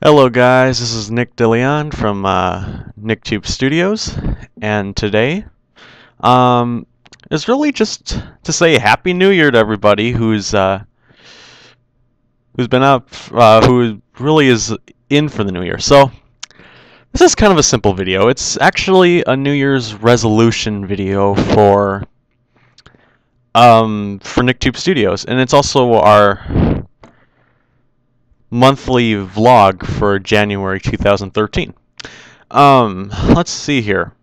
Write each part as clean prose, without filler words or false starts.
Hello guys, this is Nick DeLeon from NikeTube Studios, and today is really just to say Happy New Year to everybody who's been up, who really is in for the New Year. So this is kind of a simple video. It's actually a New Year's resolution video for NikeTube Studios, and it's also our monthly vlog for January 2013. Let's see here.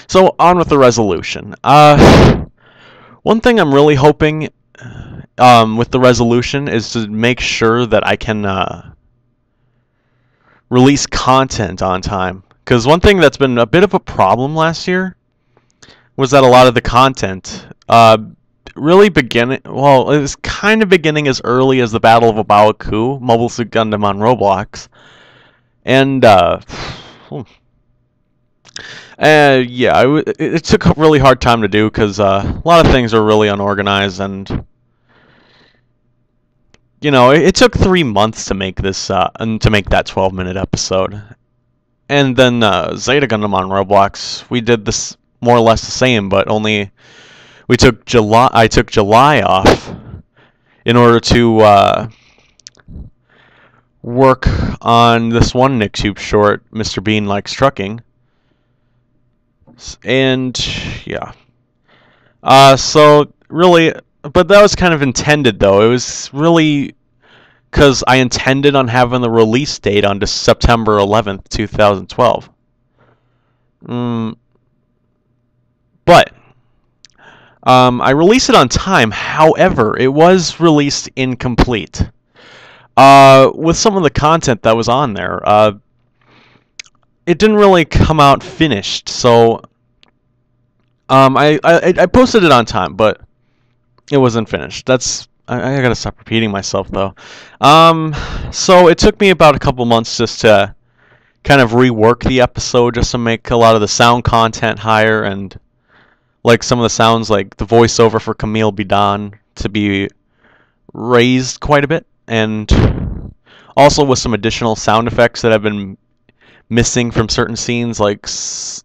So on with the resolution. One thing I'm really hoping with the resolution is to make sure that I can release content on time. Because one thing that's been a bit of a problem last year was that a lot of the content really beginning, well, it was kind of beginning as early as the Battle of Obaku, Mobile Suit Gundam on Roblox, and yeah, it took a really hard time to do because a lot of things are really unorganized, and you know, it took 3 months to make this and to make that 12-minute episode, and then Zeta Gundam on Roblox, we did this more or less the same, but only. I took July off in order to work on this one NikeTube short, Mr. Bean Likes Trucking. And yeah. So really, but that was kind of intended though. It was really because I intended on having the release date on September 11th, 2012. But I released it on time, however, it was released incomplete. With some of the content that was on there, it didn't really come out finished, so I posted it on time, but it wasn't finished. I gotta stop repeating myself, though. So it took me about a couple months just to kind of rework the episode, just to make a lot of the sound content higher, and like some of the sounds, like the voiceover for Camille Bidan, to be raised quite a bit, and also with some additional sound effects that have been missing from certain scenes, like this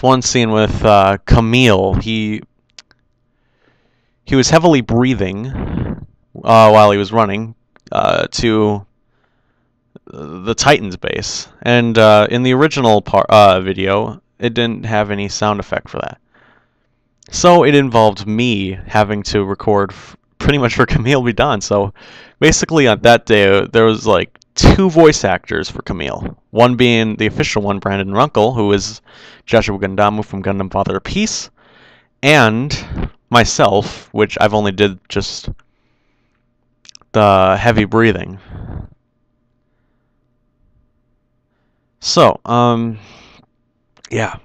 one scene with Camille. He was heavily breathing while he was running to the Titan's base, and in the original video, it didn't have any sound effect for that. So it involved me having to record pretty much for Camille Bidan. So basically on that day, there was like 2 voice actors for Camille. One being the official one, Brandon Runkle, who is Joshua Gundam from Gundam Father of Peace, and myself, which I've only did just the heavy breathing. So, yeah.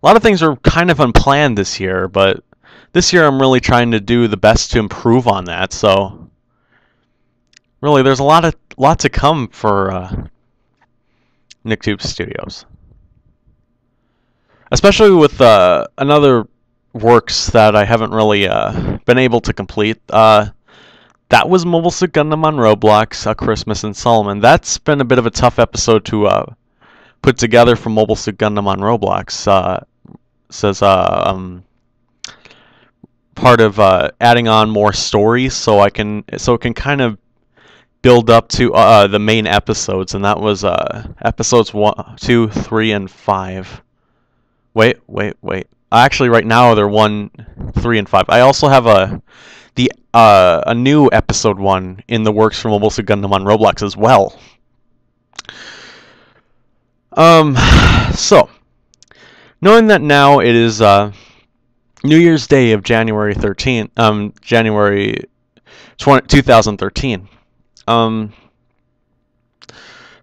A lot of things are kind of unplanned this year, but this year I'm really trying to do the best to improve on that, so really there's a lot to come for NikeTube Studios. Especially with another works that I haven't really been able to complete. That was Mobile Suit Gundam on Roblox, A Christmas in Solomon. That's been a bit of a tough episode to put together for Mobile Suit Gundam on Roblox. Says part of adding on more stories, so it can kind of build up to the main episodes, and that was episodes 1, 2, 3, and 5. Wait. Actually, right now they're 1, 3, and 5. I also have a new episode 1 in the works for Mobile Suit Gundam on Roblox as well. So, knowing that now it is New Year's Day of January 2013.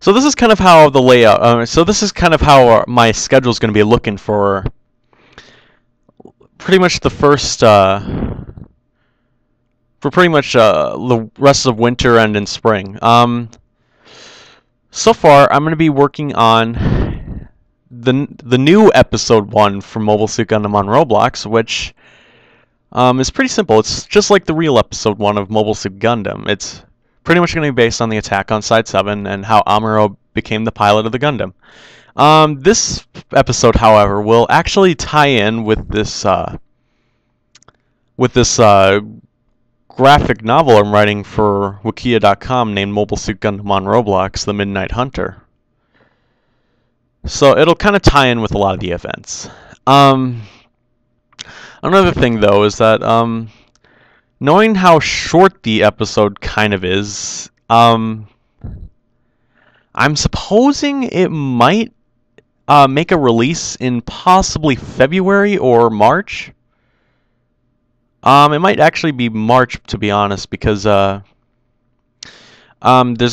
So this is kind of how the layout. So this is kind of how my schedule is going to be looking for pretty much the first. For pretty much the rest of winter and in spring. So far, I'm going to be working on the new episode 1 for Mobile Suit Gundam on Roblox, which is pretty simple. It's just like the real episode 1 of Mobile Suit Gundam. It's pretty much going to be based on the attack on Side 7 and how Amuro became the pilot of the Gundam. This episode, however, will actually tie in with this graphic novel I'm writing for Wikia.com named Mobile Suit Gundam on Roblox, The Midnight Hunter. So it'll kind of tie in with a lot of the events. Another thing, though, is that knowing how short the episode kind of is, I'm supposing it might make a release in possibly February or March. It might actually be March, to be honest, because there's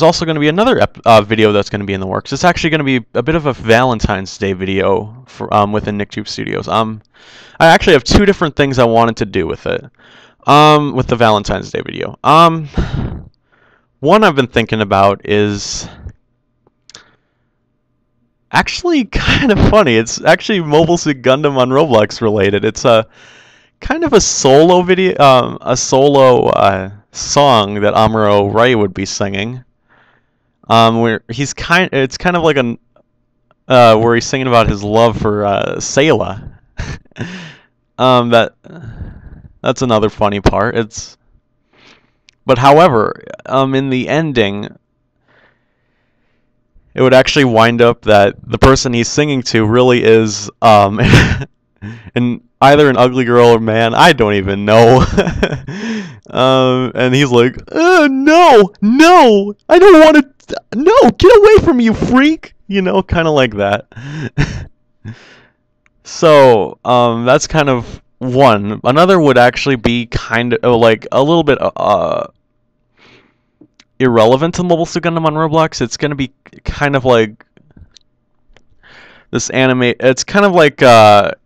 also going to be another video that's going to be in the works. It's actually going to be a bit of a Valentine's Day video for, within NikeTube Studios. I actually have two different things I wanted to do with it, with the Valentine's Day video. One I've been thinking about is actually kind of funny. It's actually Mobile Suit Gundam on Roblox related. It's a kind of a solo video, a solo song that Amuro Ray would be singing. Where it's kind of like where he's singing about his love for Sayla. That's another funny part. But however, in the ending, it would actually wind up that the person he's singing to really is either an ugly girl or man. I don't even know. And he's like, no, I don't want to. No, get away from me, you freak. You know, kind of like that. So, that's kind of one. Another would actually be kind of like a little bit irrelevant to Mobile Suit Gundam on Roblox. It's going to be kind of like this anime. It's kind of like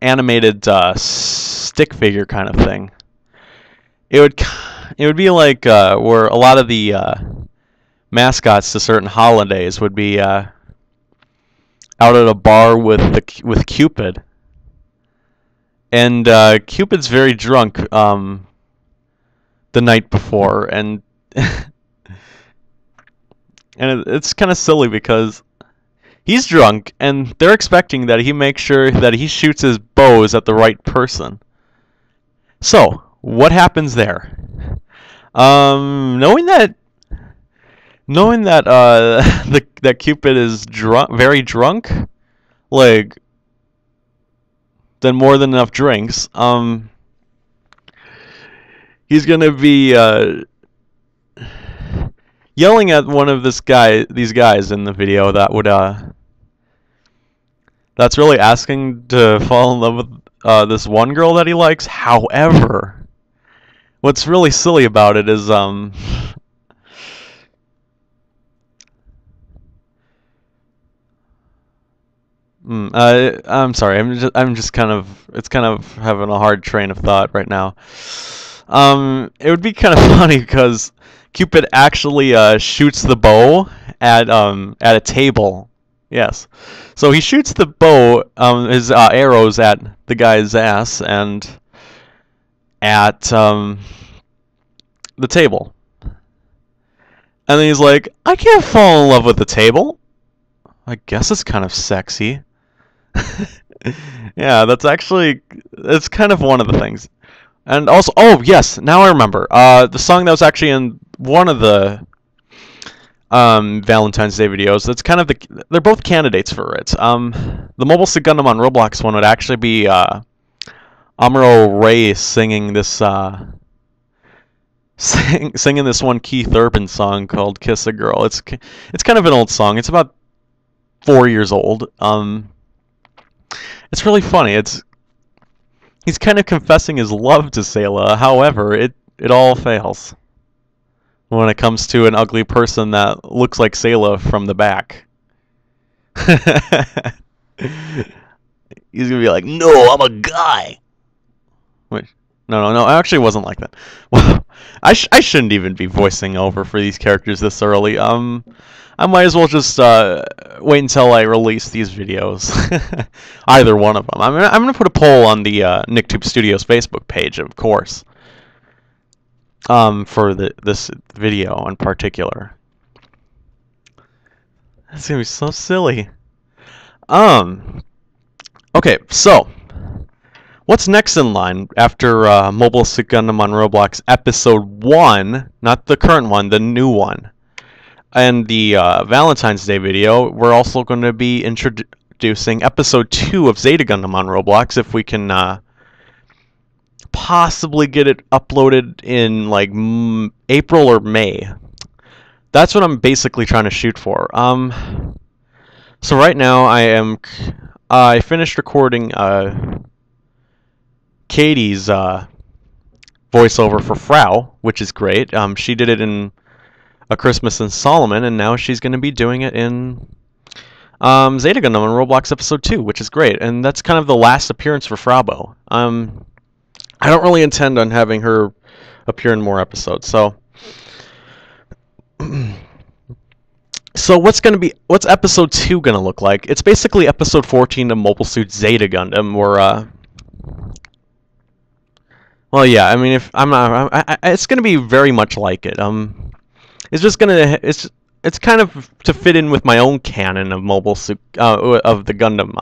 animated stick figure kind of thing. It would be like where a lot of the mascots to certain holidays would be out at a bar with Cupid. And Cupid's very drunk the night before, and and it's kind of silly because he's drunk, and they're expecting that he makes sure that he shoots his bows at the right person. So, what happens there? Knowing that that Cupid is very drunk, like, than more than enough drinks, he's gonna be yelling at one of these guys in the video that's really asking to fall in love with this one girl that he likes. However, what's really silly about it is I'm sorry. I'm just kind of having a hard train of thought right now. It would be kind of funny because Cupid actually shoots the bow at a table. Yes. So he shoots the bow, his arrows at the guy's ass and at the table. And then he's like, I can't fall in love with the table. I guess it's kind of sexy. Yeah, it's kind of one of the things. And also, oh yes, now I remember. The song that was actually in one of the Valentine's Day videos. That's kind of they're both candidates for it. The Mobile Suit Gundam on Roblox one would actually be Amuro Ray singing this singing this one Keith Urban song called "Kiss a Girl." It's kind of an old song. It's about 4 years old. It's really funny. He's kind of confessing his love to Sayla. However, it all fails when it comes to an ugly person that looks like Sayla from the back. He's gonna be like, "No, I'm a guy." Wait, no, I actually wasn't like that. Well, I shouldn't even be voicing over for these characters this early. I might as well just wait until I release these videos. Either one of them. I'm gonna put a poll on the NikeTube Studios Facebook page, of course. for this video in particular. That's gonna be so silly. Okay, so what's next in line after Mobile Suit Gundam on Roblox Episode 1, not the current one, the new one, and the Valentine's Day video? We're also going to be introducing Episode 2 of Zeta Gundam on Roblox, if we can possibly get it uploaded in like April or May. That's what I'm basically trying to shoot for. So right now I finished recording Katie's voiceover for Frau, which is great. She did it in A Christmas in Solomon, and now she's going to be doing it in Zeta Gundam on Roblox Episode 2, which is great. And that's kind of the last appearance for Fraubo. I don't really intend on having her appear in more episodes, so... So what's Episode 2 gonna look like? It's basically Episode 14 of Mobile Suit Zeta Gundam, where well, yeah, I mean, if I'm not, it's gonna be very much like it. It's just gonna, it's kind of to fit in with my own canon of Mobile Suit, of the Gundam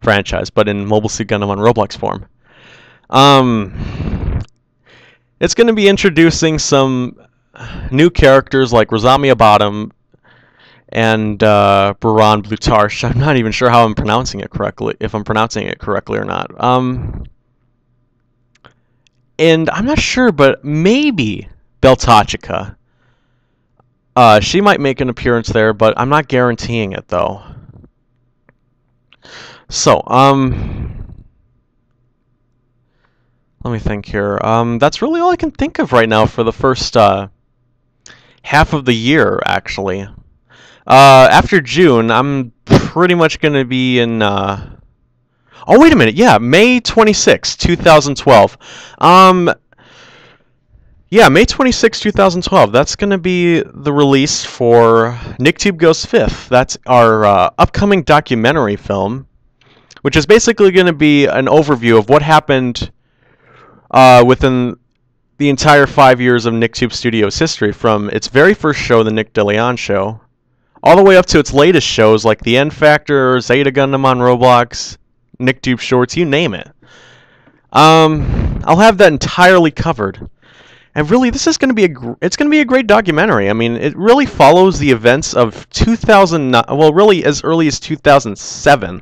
franchise, but in Mobile Suit Gundam on Roblox form. It's gonna be introducing some new characters like Rosamia Bottom and Baran Blutarsh. I'm not even sure how I'm pronouncing it correctly, if I'm pronouncing it correctly or not. And I'm not sure, but maybe Beltachika. She might make an appearance there, but I'm not guaranteeing it though. So, let me think here. That's really all I can think of right now for the first half of the year, actually. After June, I'm pretty much going to be in... Oh, wait a minute. Yeah, May 26, 2012. Yeah, May 26, 2012. That's going to be the release for NikeTube Goes Fifth. That's our upcoming documentary film, which is basically going to be an overview of what happened within the entire 5 years of NikeTube Studios history, from its very first show, the Nick DeLeon Show, all the way up to its latest shows like The N Factor, Zeta Gundam on Roblox, NikeTube Shorts, you name it. I'll have that entirely covered. And really, this is going to be it's going to be a great documentary. I mean, it really follows the events of 2009, well, really as early as 2007.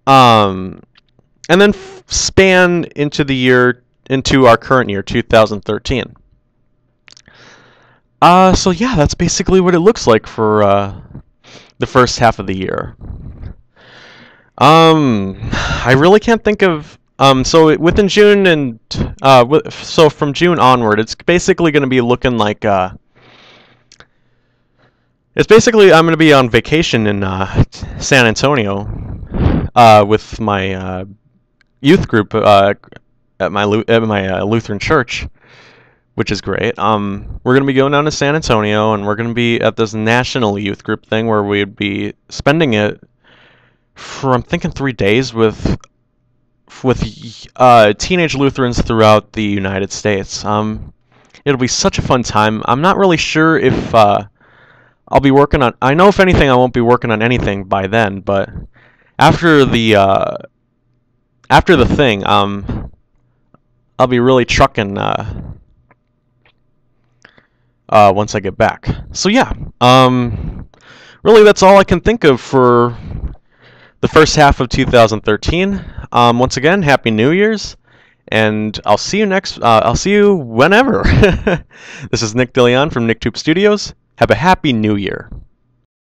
And then span into our current year, 2013. So yeah, that's basically what it looks like for the first half of the year. I really can't think of so within June and so from June onward, it's basically going to be looking like it's basically I'm going to be on vacation in San Antonio with my youth group at my Lutheran church, which is great. We're going to be going down to San Antonio, and we're going to be at this national youth group thing where we'd be spending it for, I'm thinking, 3 days with teenage Lutherans throughout the United States. It'll be such a fun time. I'm not really sure if I'll be working on... I know, if anything, I won't be working on anything by then, but after the thing, I'll be really trucking once I get back. So yeah, really that's all I can think of for the first half of 2013. Once again, Happy New Year's, and I'll see you whenever. This is Nick DeLeon from NikeTube Studios. Have a Happy New Year.